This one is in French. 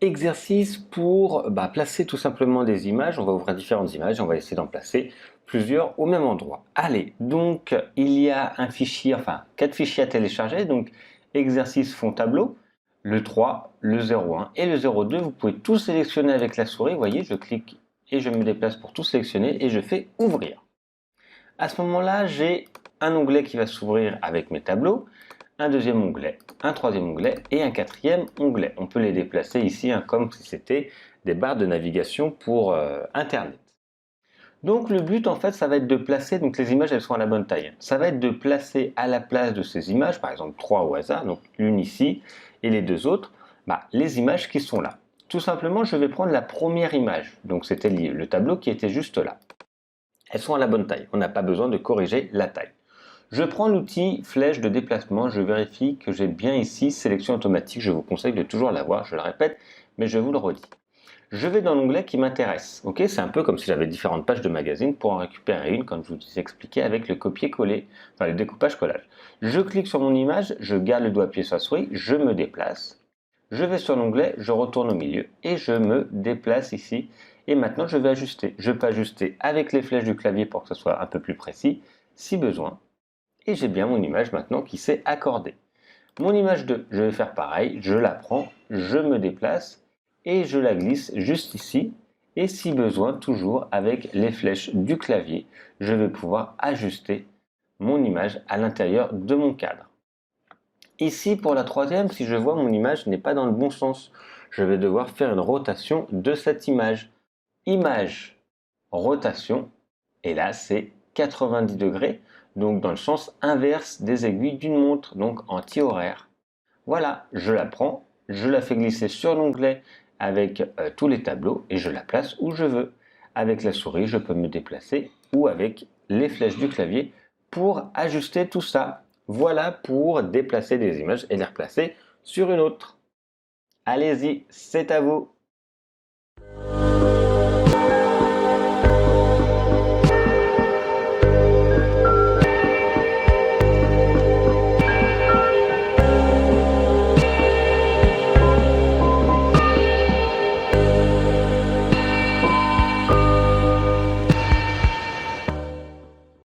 Exercice pour placer tout simplement des images. On va ouvrir différentes images et on va essayer d'en placer plusieurs au même endroit. Allez, donc il y a un fichier, enfin 4 fichiers à télécharger. Donc exercice fond tableau, le 3, le 01 et le 02. Vous pouvez tout sélectionner avec la souris. Vous voyez, je clique et je me déplace pour tout sélectionner et je fais ouvrir. À ce moment-là, j'ai un onglet qui va s'ouvrir avec mes tableaux, un deuxième onglet, un troisième onglet et un quatrième onglet. On peut les déplacer ici comme si c'était des barres de navigation pour Internet. Donc le but en fait ça va être de placer, donc les images elles sont à la bonne taille, ça va être de placer à la place de ces images, par exemple 3 au hasard, donc une ici et les deux autres, les images qui sont là. Tout simplement je vais prendre la première image, donc c'était le tableau qui était juste là. Elles sont à la bonne taille, on n'a pas besoin de corriger la taille. Je prends l'outil flèche de déplacement, je vérifie que j'ai bien ici sélection automatique, je vous conseille de toujours l'avoir, je le répète, mais je vous le redis. Je vais dans l'onglet qui m'intéresse, ok, c'est un peu comme si j'avais différentes pages de magazine pour en récupérer une, comme je vous ai expliqué avec le copier-coller, enfin le découpage-collage. Je clique sur mon image, je garde le doigt appuyé sur la souris, je me déplace, je vais sur l'onglet, je retourne au milieu et je me déplace ici. Et maintenant je vais ajuster. Je peux ajuster avec les flèches du clavier pour que ce soit un peu plus précis, si besoin. Et j'ai bien mon image maintenant qui s'est accordée. Mon image 2, je vais faire pareil, je la prends, je me déplace et je la glisse juste ici. Et si besoin, toujours avec les flèches du clavier, je vais pouvoir ajuster mon image à l'intérieur de mon cadre. Ici, pour la troisième, si je vois mon image n'est pas dans le bon sens, je vais devoir faire une rotation de cette image. Image, rotation, et là c'est 90 degrés, donc dans le sens inverse des aiguilles d'une montre, donc anti-horaire. Voilà, je la prends, je la fais glisser sur l'onglet avec tous les tableaux et je la place où je veux. Avec la souris, je peux me déplacer ou avec les flèches du clavier pour ajuster tout ça. Voilà pour déplacer des images et les replacer sur une autre. Allez-y, c'est à vous!